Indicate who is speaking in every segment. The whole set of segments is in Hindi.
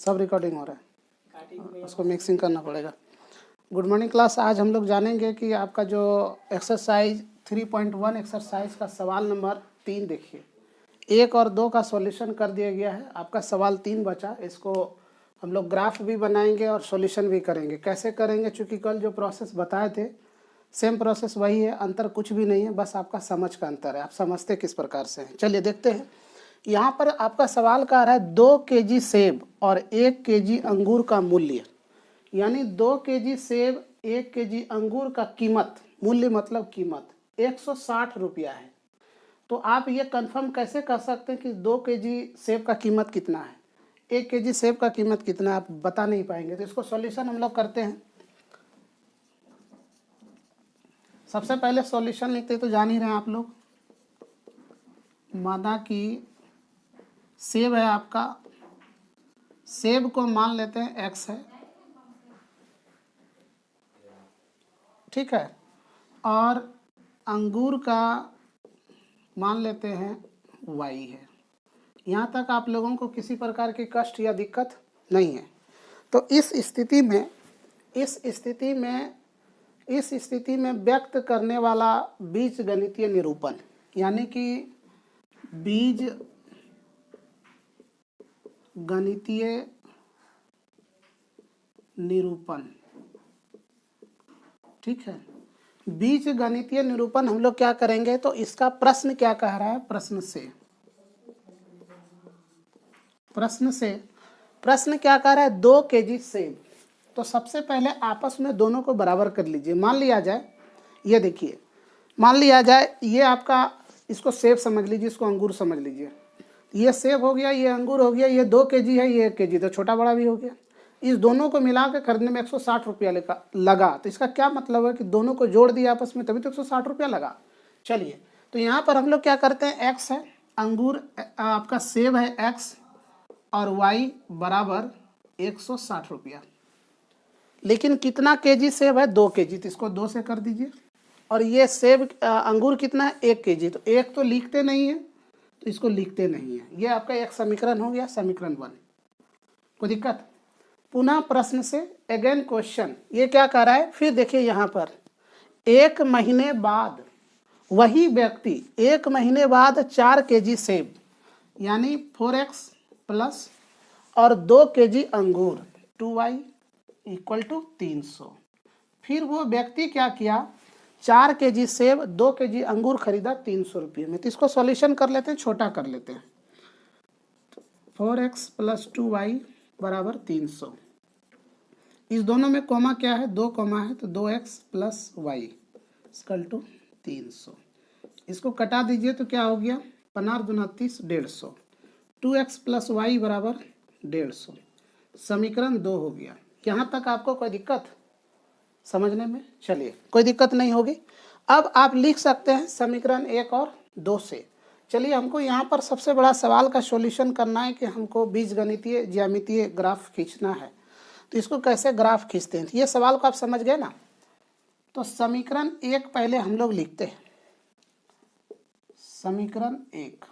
Speaker 1: सब रिकॉर्डिंग हो रहा है, उसको मिक्सिंग करना पड़ेगा। Good morning class. आज हम लोग जानेंगे कि आपका जो एक्सरसाइज 3.1 एक्सरसाइज का सवाल नंबर 3 देखिए, 1 और 2 का सॉल्यूशन कर दिया गया है। आपका सवाल 3 बचा, इसको हम लोग ग्राफ भी बनाएंगे और सॉल्यूशन भी करेंगे। कैसे करेंगे, चूँकि कल जो प्रोसेस बताए थे सेम प्रोसेस वही है, अंतर कुछ भी नहीं है, बस आपका समझ का अंतर है, आप समझते किस प्रकार से हैं। चलिए देखते हैं। यहाँ पर आपका सवाल कह रहा है 2 केजी सेब और 1 केजी अंगूर का मूल्य, यानी 2 केजी सेब 1 केजी अंगूर का कीमत, मूल्य मतलब कीमत 160 रुपया है। तो आप ये कंफर्म कैसे कर सकते हैं कि 2 केजी सेब का कीमत कितना है, 1 केजी सेब का कीमत कितना है, आप बता नहीं पाएंगे। तो इसको सॉल्यूशन हम लोग करते हैं। सबसे पहले सॉल्यूशन लिखते तो जान ही रहे हैं आप लोग। माना कि सेब है आपका, सेब को मान लेते हैं x है, ठीक है, और अंगूर का मान लेते हैं y है। यहाँ तक आप लोगों को किसी प्रकार की कष्ट या दिक्कत नहीं है। तो इस स्थिति में व्यक्त करने वाला बीज गणितीय निरूपण, यानी कि बीज गणितीय निरूपण, ठीक है, बीज गणितीय निरूपण हम लोग क्या करेंगे। तो इसका प्रश्न क्या कह रहा है, प्रश्न क्या कह रहा है, 2 केजी सेब। तो सबसे पहले आपस में दोनों को बराबर कर लीजिए। मान लिया जाए, ये देखिए, मान लिया जाए ये आपका, इसको सेब समझ लीजिए, इसको अंगूर समझ लीजिए। ये सेब हो गया, ये अंगूर हो गया, ये 2 केजी है, ये 1 केजी, तो छोटा बड़ा भी हो गया। इस दोनों को मिला के खरीदने में 160 रुपया लगा। तो इसका क्या मतलब है कि दोनों को जोड़ दिया आपस में, तभी तो 160 रुपया लगा। चलिए, तो यहाँ पर हम लोग क्या करते हैं, x है, अंगूर आपका सेब है x, और y बराबर 160 रुपया। लेकिन कितना केजी सेब है, 2 केजी, तो इसको 2 से कर दीजिए। और ये सेब अंगूर कितना है, 1 केजी, तो 1 तो लिखते नहीं है, तो इसको लिखते नहीं है। ये आपका एक समीकरण हो गया, समीकरण 1। कोई दिक्कत? पुनः प्रश्न से, अगेन क्वेश्चन, ये क्या कर रहा है, फिर देखिए यहाँ पर 1 महीने बाद वही व्यक्ति 1 महीने बाद 4 केजी सेब, यानी 4x प्लस और 2 केजी अंगूर 2y इक्वल टू 300। फिर वो व्यक्ति क्या किया, 4 केजी सेब 2 केजी अंगूर खरीदा 300 रुपये में। तो इसको सॉल्यूशन कर लेते हैं, छोटा कर लेते हैं। 4x प्लस 2y बराबर 300। इस दोनों में कॉमा क्या है, 2 कॉमा है, तो 2x plus y equal to 300। इसको कटा दीजिए तो क्या हो गया, 15 दूना 30, 150। 2x प्लस y बराबर 150। समीकरण 2 हो गया। यहाँ तक आपको कोई दिक्कत समझने में? चलिए, कोई दिक्कत नहीं होगी। अब आप लिख सकते हैं समीकरण 1 और 2 से। चलिए, हमको यहाँ पर सबसे बड़ा सवाल का सॉल्यूशन करना है कि हमको बीजगणितीय ज्यामितीय ग्राफ खींचना है। तो इसको कैसे ग्राफ खींचते हैं, ये सवाल को आप समझ गए ना। तो समीकरण 1 पहले हम लोग लिखते हैं, समीकरण 1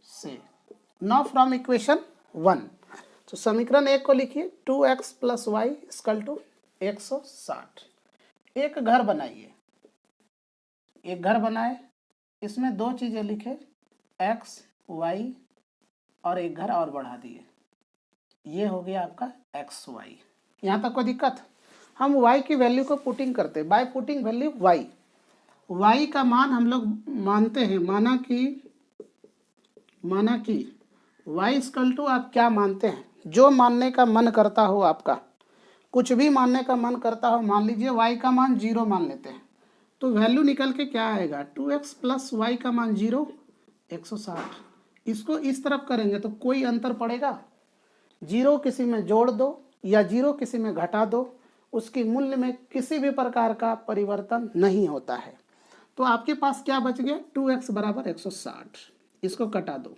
Speaker 1: से, नाउ फ्रॉम इक्वेशन 1। तो समीकरण 1 को लिखिए, 2x plus y equal to 160। एक घर बनाइए, एक घर बनाए, इसमें 2 चीजें लिखे, x y, और एक घर और बढ़ा दिए, ये हो गया आपका x y। यहाँ तक कोई दिक्कत? हम y की वैल्यू को पुटिंग करते हैं, बाय पुटिंग वैल्यू y का मान हम लोग मानते हैं, माना कि y इक्वल टू, आप क्या मानते हैं, जो मानने का मन करता हो, आपका कुछ भी मानने का मन करता हो। मान लीजिए y का मान 0 मान लेते हैं, तो वैल्यू निकल के क्या आएगा, 2x प्लस y का मान 0, 160। इसको इस तरफ करेंगे तो कोई अंतर पड़ेगा? 0 किसी में जोड़ दो या 0 किसी में घटा दो, उसकी मूल्य में किसी भी प्रकार का परिवर्तन नहीं होता है। तो आपके पास क्या बच गया, 2x बराबर 160। इसको कटा दो,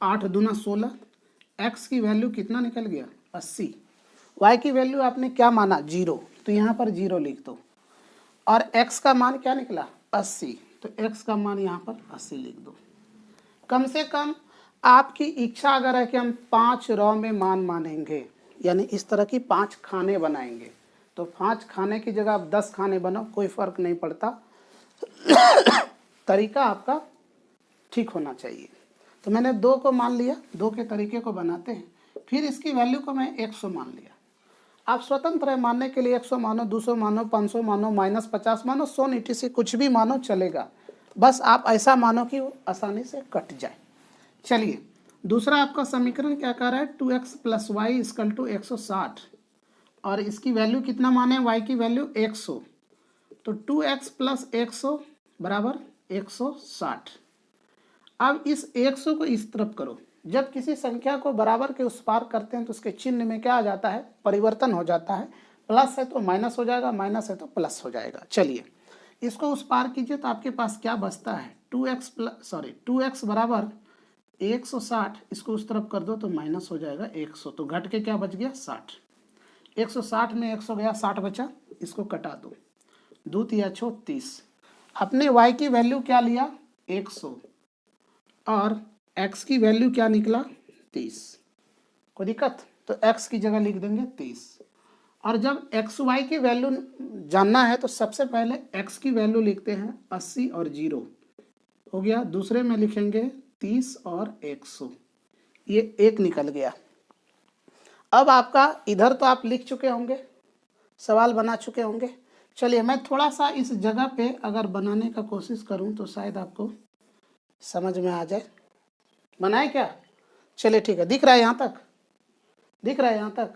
Speaker 1: 8 दूना 16, x की वैल्यू कितना निकल गया, 80। y की वैल्यू आपने क्या माना, 0, तो यहाँ पर 0 लिख दो। और x का मान क्या निकला, 80, तो x का मान यहाँ पर 80 लिख दो। कम से कम आपकी इच्छा अगर है कि हम 5 रॉ में मान मानेंगे, यानी इस तरह की 5 खाने बनाएंगे, तो 5 खाने की जगह आप 10 खाने बनाओ, कोई फ़र्क नहीं पड़ता। तरीका आपका ठीक होना चाहिए। तो मैंने 2 को मान लिया, 2 के तरीके को बनाते हैं। फिर इसकी वैल्यू को मैं 100 मान लिया। आप स्वतंत्र है मानने के लिए, 100 मानो, 200 मानो, 500 मानो, -50 मानो, 100 नीति से कुछ भी मानो चलेगा, बस आप ऐसा मानो कि वो आसानी से कट जाए। चलिए, दूसरा आपका समीकरण क्या कर रहा है, 2x + y = 160, और इसकी वैल्यू कितना माने, y की वैल्यू 100, तो 2x + 100 = 160। अब इस 100 को इस तरफ करो। जब किसी संख्या को बराबर के उस पार करते हैं तो उसके चिन्ह में क्या आ जाता है, परिवर्तन हो जाता है। प्लस है तो माइनस हो जाएगा, माइनस है तो प्लस हो जाएगा। चलिए, इसको उस पार कीजिए तो आपके पास क्या बचता है, 2x = 160, इसको उस तरफ कर दो तो माइनस हो जाएगा 100, तो घट के क्या बच गया, 60। 160 में 100 गया, 60 बचा, इसको कटा दो, 2 तिया 30। अपने y की वैल्यू क्या लिया, 100, और x की वैल्यू क्या निकला, 30। कोई दिक्कत, तो x की जगह लिख देंगे 30। और जब x y की वैल्यू जानना है तो सबसे पहले x की वैल्यू लिखते हैं 80 और 0 हो गया, दूसरे में लिखेंगे 30 और 100, ये 1 निकल गया। अब आपका इधर तो आप लिख चुके होंगे, सवाल बना चुके होंगे। चलिए, मैं थोड़ा सा इस जगह पे अगर बनाने का कोशिश करूं तो शायद आपको समझ में आ जाए। बनाए क्या, चलिए ठीक है, दिख रहा है यहाँ तक, दिख रहा है यहाँ तक,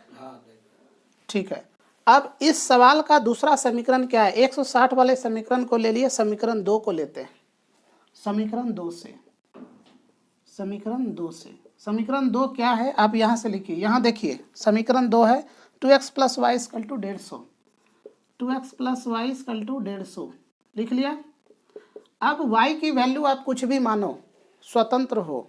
Speaker 1: ठीक है। अब इस सवाल का दूसरा समीकरण क्या है, 160 वाले समीकरण को ले लिए, समीकरण 2 को लेते हैं। समीकरण 2 से, समीकरण 2 क्या है, आप यहाँ से लिखिए, यहाँ देखिए, समीकरण 2 है 2x + y = 150, 2x + y = 150 लिख लिया। अब y की वैल्यू आप कुछ भी मानो, स्वतंत्र हो,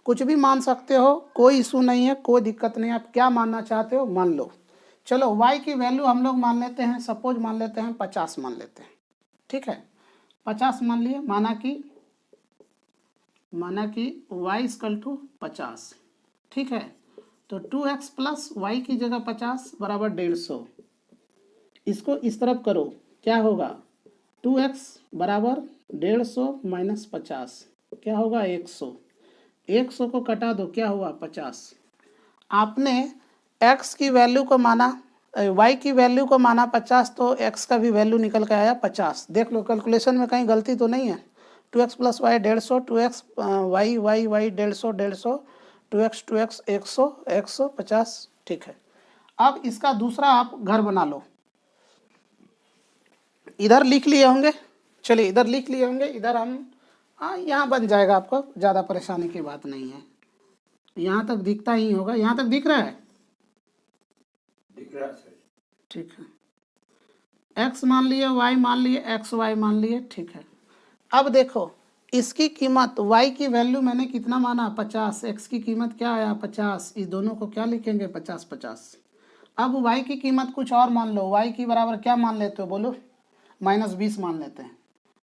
Speaker 1: कुछ भी मान सकते हो, कोई इशू नहीं है, कोई दिक्कत नहीं है, आप क्या मानना चाहते हो मान लो। चलो, y की वैल्यू हम लोग मान लेते हैं, सपोज मान लेते हैं 50 मान लेते हैं, ठीक है, 50 मान लिए, माना कि y = 50, ठीक है। तो 2x + y की जगह 50 = 150, इसको इस तरफ करो, क्या होगा, 2x = 150 - 50 क्या होगा, 100, 100 को कटा दो, क्या हुआ, 50। आपने x की वैल्यू को माना, y की वैल्यू को माना 50, तो x का भी वैल्यू निकल के आया 50। देख लो कैलकुलेशन में कहीं गलती तो नहीं है। 2x + y 150, 2x y 150, 150, 2x 100, 100 50, ठीक है। अब इसका दूसरा आप घर बना लो, इधर लिख लिए होंगे, चलिए इधर लिख लिए होंगे, इधर हम यहाँ बन जाएगा, आपको ज़्यादा परेशानी की बात नहीं है। यहाँ तक दिखता ही होगा, यहाँ तक दिख रहा है,
Speaker 2: दिख रहा है सर,
Speaker 1: ठीक है। x मान लिए, y मान लिए, x y मान लिए, ठीक है। अब देखो, इसकी कीमत, y की वैल्यू मैंने कितना माना, 50, x की कीमत क्या आया, 50, इस दोनों को क्या लिखेंगे, 50 50। अब y की कीमत कुछ और मान लो, y की बराबर क्या मान लेते हो, बोलो, -20 मान लेते हैं,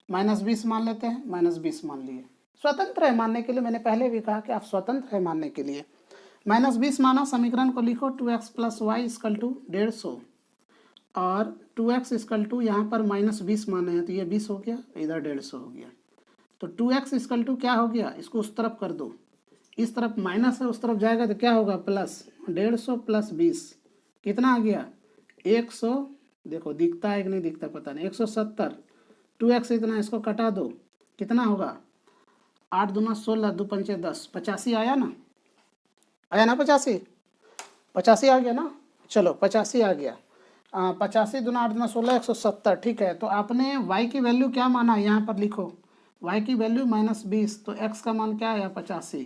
Speaker 1: -20 मान लेते हैं, -20 मान लिए। स्वतंत्र है मानने के लिए, मैंने पहले भी कहा कि आप स्वतंत्र है मानने के लिए। -20 माना, समीकरण को लिखो, 2x + y = 150, और 2x = यहाँ पर -20 माने हैं, तो ये 20 हो गया, इधर 150 हो गया। तो 2x = क्या हो गया, इसको उस तरफ कर दो, इस तरफ माइनस है, उस तरफ जाएगा तो क्या होगा, प्लस, 150 + 20 कितना आ गया, 100, देखो दिखता है कि नहीं दिखता पता नहीं, 170, 2x इतना, इसको कटा दो, कितना होगा, 8 दूना 16, 2 पंचे 10, 85 आया ना, आया ना, 85 आ गया ना। चलो 85 आ गया, 85 दूना 8 दूना 16, 170, ठीक है। तो आपने y की वैल्यू क्या माना, यहाँ पर लिखो, y की वैल्यू -20, तो x का मान क्या आया, 85,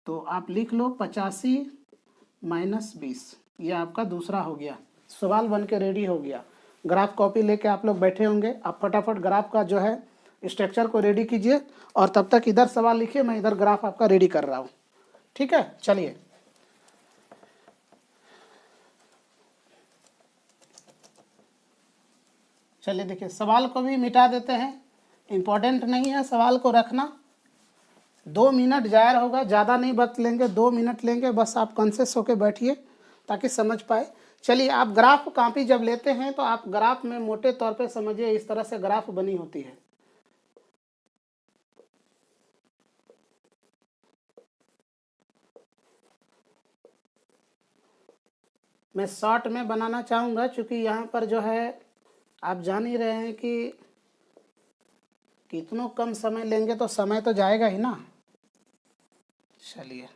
Speaker 1: तो आप लिख लो 85 - 20, ये आपका दूसरा हो गया, सवाल बन के रेडी हो गया। ग्राफ कॉपी लेके आप लोग बैठे होंगे, आप फटाफट ग्राफ का जो है स्ट्रक्चर को रेडी कीजिए, और तब तक इधर सवाल लिखिए, मैं इधर ग्राफ आपका रेडी कर रहा हूँ, ठीक है। चलिए, देखिए, सवाल को भी मिटा देते हैं, इम्पोर्टेंट नहीं है सवाल को रखना, 2 मिनट जाहिर होगा, ज़्यादा नहीं वक्त लेंगे, 2 मिनट लेंगे, बस आप कॉन्शियस होकर बैठिए ताकि समझ पाए। चलिए, आप ग्राफ कॉपी जब लेते हैं तो आप ग्राफ में मोटे तौर पे समझिए, इस तरह से ग्राफ बनी होती है। मैं शॉर्ट में बनाना चाहूँगा क्योंकि यहाँ पर जो है आप जान ही रहे हैं कि कितनों कम समय लेंगे तो समय तो जाएगा ही ना। चलिए,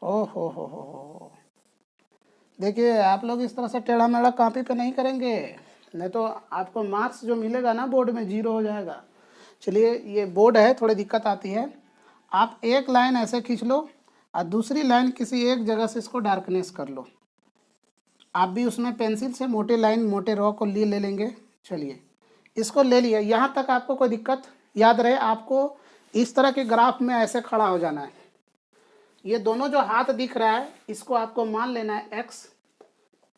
Speaker 1: ओ हो, देखिए आप लोग इस तरह से टेढ़ा मेढ़ा कॉपी पे नहीं करेंगे, नहीं तो आपको मार्क्स जो मिलेगा ना बोर्ड में 0 हो जाएगा। चलिए, ये बोर्ड है, थोड़ी दिक्कत आती है। आप एक लाइन ऐसे खींच लो और दूसरी लाइन किसी एक जगह से इसको डार्कनेस कर लो। आप भी उसमें पेंसिल से मोटे लाइन, मोटे रॉ को ले लेंगे। चलिए, इसको ले लिया। यहाँ तक आपको कोई दिक्कत? याद रहे, आपको इस तरह के ग्राफ में ऐसे खड़ा हो जाना है। ये दोनों जो हाथ दिख रहा है इसको आपको मान लेना है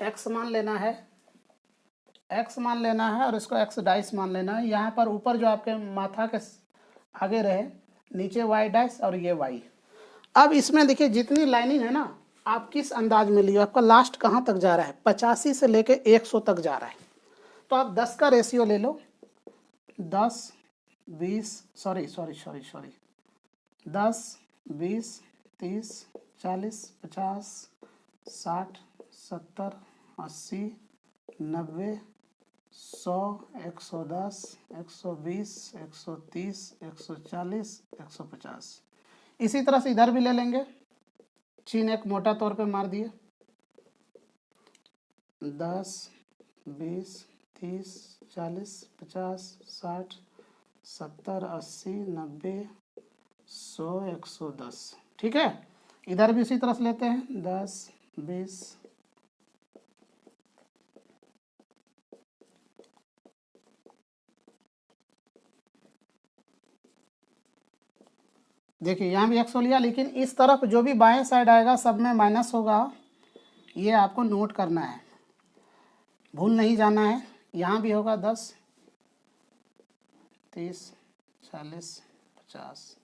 Speaker 1: एक्स मान लेना है, एक्स मान लेना है, और इसको एक्स डाइस मान लेना है। यहाँ पर ऊपर जो आपके माथा के आगे रहे, नीचे वाई डाइस और ये वाई। अब इसमें देखिए जितनी लाइनिंग है ना, आप किस अंदाज में लिए, आपका लास्ट कहाँ तक जा रहा है, 85 से लेके 100 तक जा रहा है। तो आप 10 का रेशियो ले लो, 10 20 सॉरी 10 20 30 40 50 60 70 80 90 100 110 120 130 140 150। इसी तरह से इधर भी ले लेंगे। चिन्ह एक मोटा तौर पे मार दिए, 10 20 30 40 50 60 70 80 90 100 110। ठीक है, इधर भी इसी तरह से लेते हैं, 10 20 देखिए यहाँ भी 100 लिया, लेकिन इस तरफ जो भी बाएं साइड आएगा सब में माइनस होगा, ये आपको नोट करना है, भूल नहीं जाना है। यहाँ भी होगा 10 30 40 50।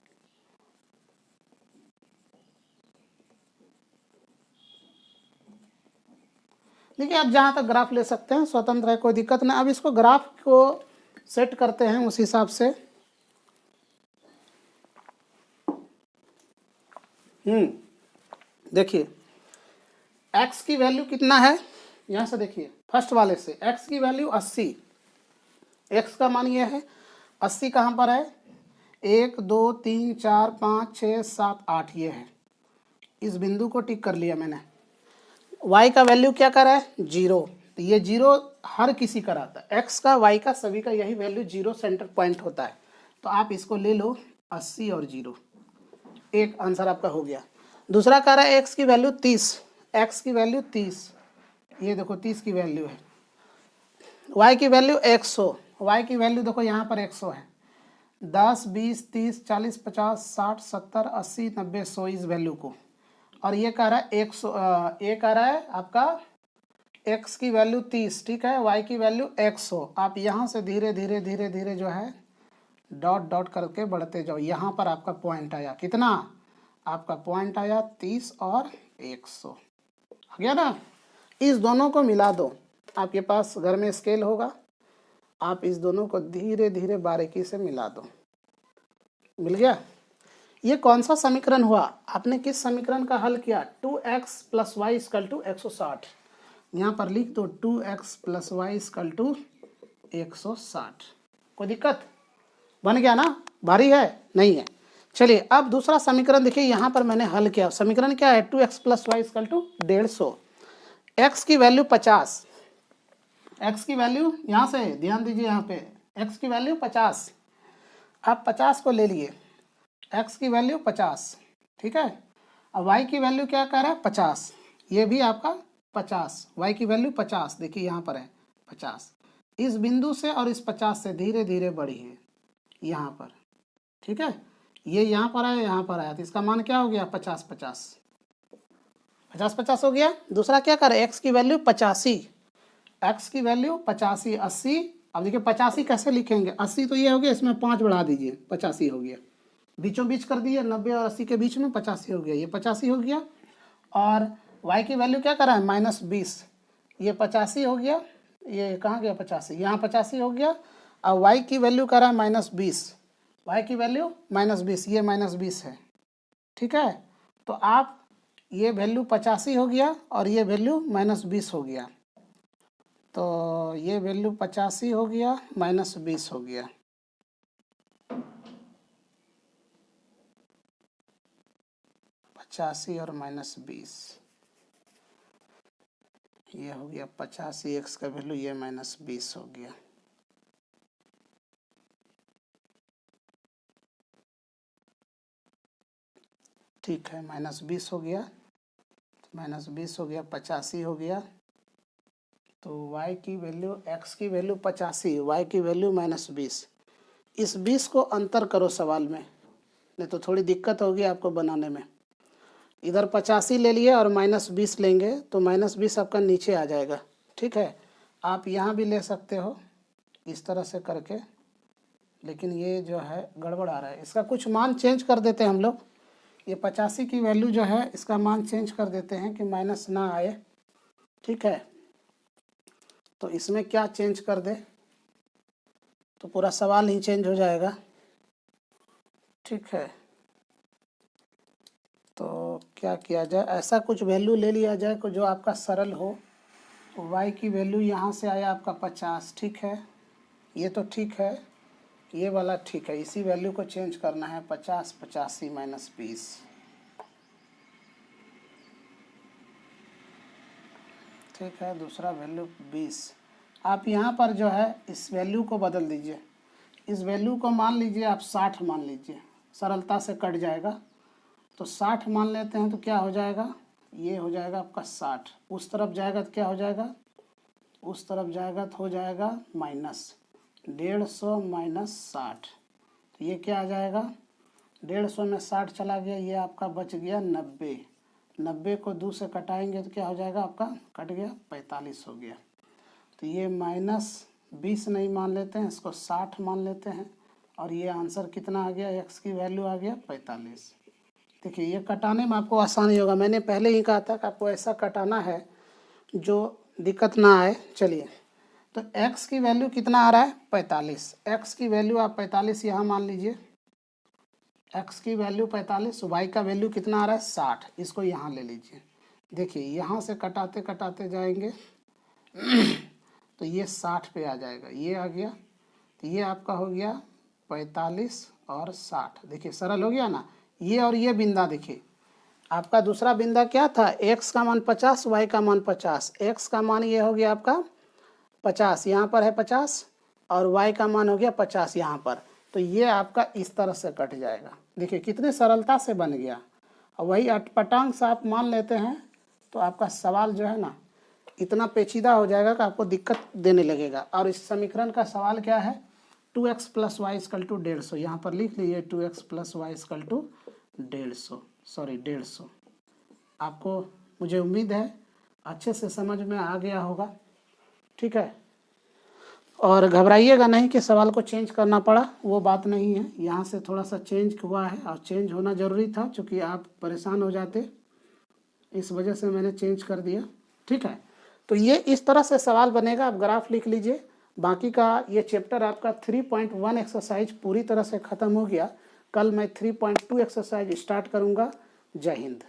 Speaker 1: देखिए, आप जहाँ तक ग्राफ ले सकते हैं, स्वतंत्र है, कोई दिक्कत नहीं। अब इसको ग्राफ को सेट करते हैं उस हिसाब से। देखिए, x की वैल्यू कितना है, यहाँ से देखिए फर्स्ट वाले से, x की वैल्यू 80, x का मान ये है, 80 कहाँ पर है, 1 2 3 4 5 6 7 8 ये है। इस बिंदु को टिक कर लिया मैंने। y का वैल्यू क्या कर रहा है, 0, तो ये 0 हर किसी का रहता है, x का y का सभी का यही वैल्यू 0 सेंटर पॉइंट होता है। तो आप इसको ले लो 80 और 0, एक आंसर आपका हो गया। दूसरा कह रहा है x की वैल्यू 30, x की वैल्यू 30, ये देखो 30 की वैल्यू है। y की वैल्यू 100, y की वैल्यू देखो यहाँ पर 100 है। 10 20 30 40 50 60 70 80 90 100 इस वैल्यू को, और ये कह रहा है 100, ये कह रहा है आपका x की वैल्यू 30, ठीक है, y की वैल्यू 100। आप यहाँ से धीरे धीरे धीरे धीरे जो है डॉट डॉट करके बढ़ते जाओ। यहाँ पर आपका पॉइंट आया, कितना आपका पॉइंट आया, 30 और 100 आ गया ना। इस दोनों को मिला दो, आपके पास घर में स्केल होगा, आप इस दोनों को धीरे धीरे बारीकी से मिला दो। मिल गया। ये कौन सा समीकरण हुआ, आपने किस समीकरण का हल किया, 2x plus y equal to 160। यहाँ पर लिख दो 2x plus y equal to 160। कोई दिक्कत, बन गया ना, भारी है नहीं है। चलिए, अब दूसरा समीकरण देखिए, यहाँ पर मैंने हल किया। समीकरण क्या है, 2x plus y equal to 150। x की वैल्यू 50, x की वैल्यू यहाँ से ध्यान दीजिए, यहाँ पे x की वैल्यू 50, आप 50 को ले लिए, x की वैल्यू 50, ठीक है। अब y की वैल्यू क्या कर रहा है, 50, ये भी आपका 50, y की वैल्यू 50, देखिए यहाँ पर है 50। इस बिंदु से और इस 50 से धीरे धीरे बढ़ी है यहाँ पर, ठीक है। ये यहाँ पर आया, यहाँ पर आया, तो इसका मान क्या हो गया 50 50 50 50 हो गया। दूसरा क्या करें, x की वैल्यू 85, x की वैल्यू 85 80। अब देखिए 85 कैसे लिखेंगे, 80 तो ये हो गया, इसमें 5 बढ़ा दीजिए, 85 हो गया, बीचों बीच कर दिए, 90 और 80 के बीच में 85 हो गया, ये 85 हो गया। और y की वैल्यू क्या करा है -20, ये 85 हो गया, ये कहाँ गया 85, यहाँ 85 हो गया। और y की वैल्यू करा है -20, y की वैल्यू -20, ये -20 है, ठीक है। तो आप ये वैल्यू 85 हो गया और ये वैल्यू -20 हो गया, तो ये वैल्यू 85 हो गया -20 हो गया। पचासी और -20, ये हो गया 85, x का वैल्यू ये -20 हो गया। ठीक है, -20 हो गया, -20 हो गया, 85 हो गया। तो y की वैल्यू, x की वैल्यू 85, y की वैल्यू -20। इस 20 को अंतर करो सवाल में, नहीं तो थोड़ी दिक्कत होगी आपको बनाने में। इधर 85 ले लिए और -20 लेंगे तो -20 आपका नीचे आ जाएगा, ठीक है। आप यहाँ भी ले सकते हो इस तरह से करके, लेकिन ये जो है गड़बड़ आ रहा है, इसका कुछ मान चेंज कर देते हैं हम लोग। ये 85 की वैल्यू जो है इसका मान चेंज कर देते हैं कि माइनस ना आए, ठीक है। तो इसमें क्या चेंज कर दे तो पूरा सवाल ही चेंज हो जाएगा, ठीक है। तो क्या किया जाए, ऐसा कुछ वैल्यू ले लिया जाए को जो आपका सरल हो। y की वैल्यू यहाँ से आया आपका 50, ठीक है, ये तो ठीक है, ये वाला ठीक है, इसी वैल्यू को चेंज करना है, 50 85 -20। ठीक है, दूसरा वैल्यू 20। आप यहाँ पर जो है इस वैल्यू को बदल दीजिए, इस वैल्यू को मान लीजिए आप 60 मान लीजिए, सरलता से कट जाएगा। तो 60 मान लेते हैं तो क्या हो जाएगा, ये हो जाएगा आपका 60, उस तरफ जाएगा तो क्या हो जाएगा, उस तरफ जाएगा तो हो जाएगा -150 -60। तो ये क्या आ जाएगा, 150 में 60 चला गया, ये आपका बच गया 90। 90 को 2 से कटाएंगे तो क्या हो जाएगा आपका, कट गया 45 हो गया। तो ये -20 नहीं मान लेते हैं, इसको 60 मान लेते हैं, और ये आंसर कितना आ गया, x की वैल्यू आ गया 45। देखिए ये कटाने में आपको आसानी होगा, मैंने पहले ही कहा था कि आपको ऐसा कटाना है जो दिक्कत ना आए। चलिए, तो x की वैल्यू कितना आ रहा है 45, x की वैल्यू आप 45 यहाँ मान लीजिए, x की वैल्यू 45, y का वैल्यू कितना आ रहा है 60, इसको यहाँ ले लीजिए। देखिए यहाँ से कटाते कटाते जाएंगे तो ये 60 पे आ जाएगा, ये आ गया, तो ये आपका हो गया 45 और 60। देखिए सरल हो गया ना, ये और ये बिंदा। देखिए आपका दूसरा बिंदा क्या था, x का मान 50, y का मान 50, x का मान ये हो गया आपका 50, यहाँ पर है 50, और y का मान हो गया 50 यहाँ पर। तो ये आपका इस तरह से कट जाएगा। देखिए कितने सरलता से बन गया। और वही अटपटांग आप मान लेते हैं तो आपका सवाल जो है ना इतना पेचीदा हो जाएगा कि आपको दिक्कत देने लगेगा। और इस समीकरण का सवाल क्या है, 2x + y = 150। यहाँ पर लिख लीजिए 2x + y = 150, सॉरी 150। आपको, मुझे उम्मीद है अच्छे से समझ में आ गया होगा, ठीक है। और घबराइएगा नहीं कि सवाल को चेंज करना पड़ा, वो बात नहीं है। यहाँ से थोड़ा सा चेंज हुआ है और चेंज होना ज़रूरी था, क्योंकि आप परेशान हो जाते, इस वजह से मैंने चेंज कर दिया, ठीक है। तो ये इस तरह से सवाल बनेगा, आप ग्राफ लिख लीजिए। बाकी का ये चैप्टर आपका 3.1 एक्सरसाइज पूरी तरह से ख़त्म हो गया। कल मैं 3.2 एक्सरसाइज स्टार्ट करूँगा। जय हिंद।